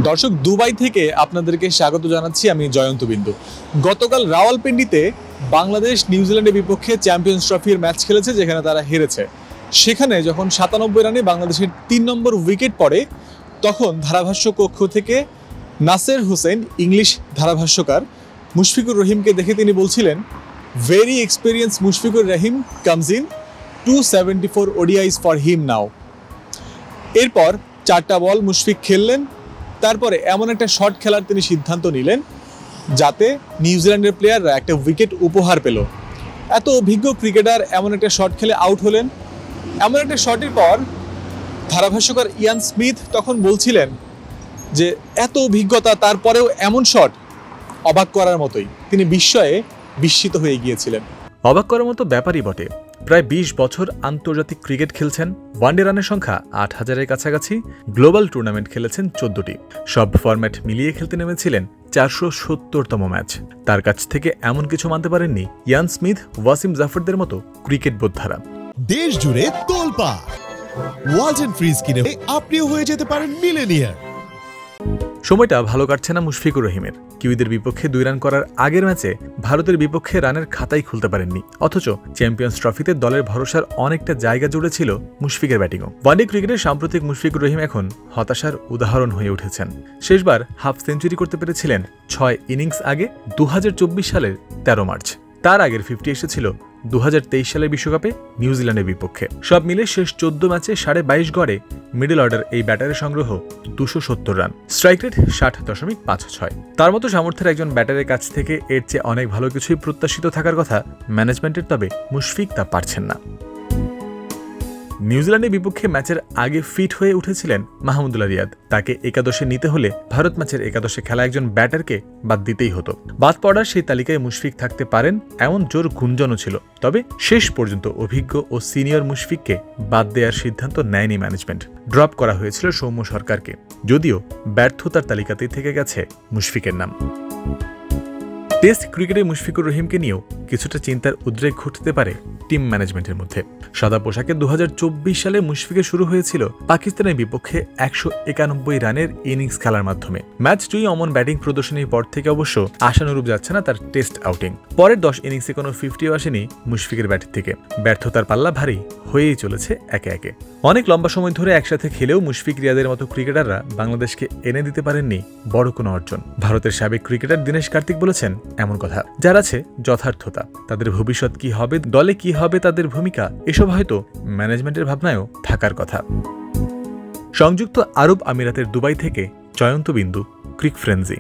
দর্শক, দুবাই থেকে আপনাদেরকে স্বাগত জানাচ্ছি। আমি জয়ন্ত বিন্দু। গতকাল রাওয়ালপিন্ডিতে বাংলাদেশ নিউজিল্যান্ডের বিপক্ষে চ্যাম্পিয়ন্স ট্রফির ম্যাচ খেলেছে, যেখানে তারা হেরেছে। সেখানে যখন ৯৭ রানে বাংলাদেশের ৩ নম্বর উইকেট পড়ে, তখন ধারাভাষ্য কক্ষ থেকে নাসের হোসেন, ইংলিশ ধারাভাষ্যকার, মুশফিকুর রহিমকে দেখে তিনি বলছিলেন, very experience Mushfiqur Rahim comes in 274 ODIs for him now. এরপর 4টা বল মুশফিক খেললেন। তারপরে এমন একটা শট খেলার তিনি সিদ্ধান্ত নিলেন যাতে নিউজিল্যান্ডের প্লেয়াররা একটা উইকেট উপহার পেল। এত অভিজ্ঞ ক্রিকেটার এমন একটা শট খেলে আউট হলেন। এমন একটা শটের পর ধারাভাষ্যকার ইয়ান স্মিথ তখন বলছিলেন যে এত অভিজ্ঞতা, তারপরেও এমন শট, অবাক করার মতোই। তিনি বিস্মিত হয়ে গিয়েছিলেন। অবাক করার মতো ব্যাপারই বটে। প্রায় ২০ বছর আন্তর্জাতিক ক্রিকেট খেলছেন, ওয়ানডে রানের সংখ্যা ৮,০০০-এর কাছাকাছি, গ্লোবাল টুর্নামেন্ট খেলেছেন ১৪টি, সব ফরম্যাট মিলিয়ে খেলতে নেমেছিলেন ৪৭০তম ম্যাচ। তার কাছ থেকে এমন কিছু মানতে পারেননি ইয়ান স্মিথ, ওয়াসিম জাফরদের মতো ক্রিকেট বোদ্ধারা। দেশ জুড়ে তোলপাড় ওয়ালটন ফ্রিজ কিনে আপনিও হয়ে যেতে পারেন মিলেনিয়ার। সময়টা ভালো কাটছে না মুশফিকুর রহিমের। কিউইদের বিপক্ষে ২ রান করার আগের ম্যাচে ভারতের বিপক্ষে রানের খাতাই খুলতে পারেননি। অথচ চ্যাম্পিয়ন্স ট্রফিতে দলের ভরসার অনেকটা জায়গা জুড়ে ছিল মুশফিকের ব্যাটিংও। ওয়ানডে ক্রিকেটের সাম্প্রতিক মুশফিকুর রহিম এখন হতাশার উদাহরণ হয়ে উঠেছেন। শেষবার হাফ সেঞ্চুরি করতে পেরেছিলেন ৬ ইনিংস আগে ২০২৪ সালের ১৩ মার্চ। তার আগের 50 এসেছিল ২০২৩ সালের বিশ্বকাপে নিউজিল্যান্ডের বিপক্ষে। সব মিলে শেষ ১৪ ম্যাচে ২২.৫ গড়ে মিডল অর্ডার এই ব্যাটারের সংগ্রহ ২৭০ রান, স্ট্রাইক রেট ৬০.৫৬। তার মতো সামর্থ্যের একজন ব্যাটারের কাছ থেকে এর চেয়ে অনেক ভালো কিছুই প্রত্যাশিত থাকার কথা ম্যানেজমেন্টের, তবে মুশফিক তা পারছেন না। নিউজিল্যান্ডের বিপক্ষে ম্যাচের আগে ফিট হয়ে উঠেছিলেন মাহমুদুল্লাহ রিয়াদ। তাকে একাদশে নিতে হলে ভারত ম্যাচের একাদশে খেলা একজন ব্যাটারকে বাদ দিতেই হতো। বাদ পড়ার সেই তালিকায় মুশফিক থাকতে পারেন এমন জোর গুঞ্জনও ছিল। তবে শেষ পর্যন্ত অভিজ্ঞ ও সিনিয়র মুশফিককে বাদ দেওয়ার সিদ্ধান্ত নেয়নি ম্যানেজমেন্ট। ড্রপ করা হয়েছিল সৌম্য সরকারকে, যদিও ব্যর্থতার তালিকাতেই থেকে গেছে মুশফিকের নাম। টেস্ট ক্রিকেটে মুশফিকুর রহিমকে নিয়েও কিছুটা চিন্তার উদ্রেক ঘটতে পারে টিম ম্যানেজমেন্টের মধ্যে। সাদা পোশাকে ২০২৪ সালে মুশফিকের শুরু হয়েছিল পাকিস্তানের বিপক্ষে ১৯১ রানের ইনিংস খেলার মাধ্যমে। ম্যাচ জয়ী অমন ব্যাটিং প্রদর্শনীর পর থেকে অবশ্য আশানুরূপ যাচ্ছে না তার টেস্ট আউটিং। পরের ১০ ইনিংসে কোনো 50ও আসেনি মুশফিকের ব্যাট থেকে। ব্যর্থতার পাল্লা ভারী হয়েই চলেছে একে একে। অনেক লম্বা সময় ধরে একসাথে খেলেও মুশফিক, রিয়াদের মতো ক্রিকেটাররা বাংলাদেশকে এনে দিতে পারেননি বড় কোনো অর্জন। ভারতের সাবেক ক্রিকেটার দীনেশ কার্তিক বলেছেন এমন কথা, যার আছে যথার্থতা। তাদের ভবিষ্যৎ কি হবে, দলে কি হবে তাদের ভূমিকা, এসব হয়তো ম্যানেজমেন্টের ভাবনায়ও থাকার কথা। সংযুক্ত আরব আমিরাতের দুবাই থেকে জয়ন্ত বিন্দু, ক্রিক ফ্রেন্সি।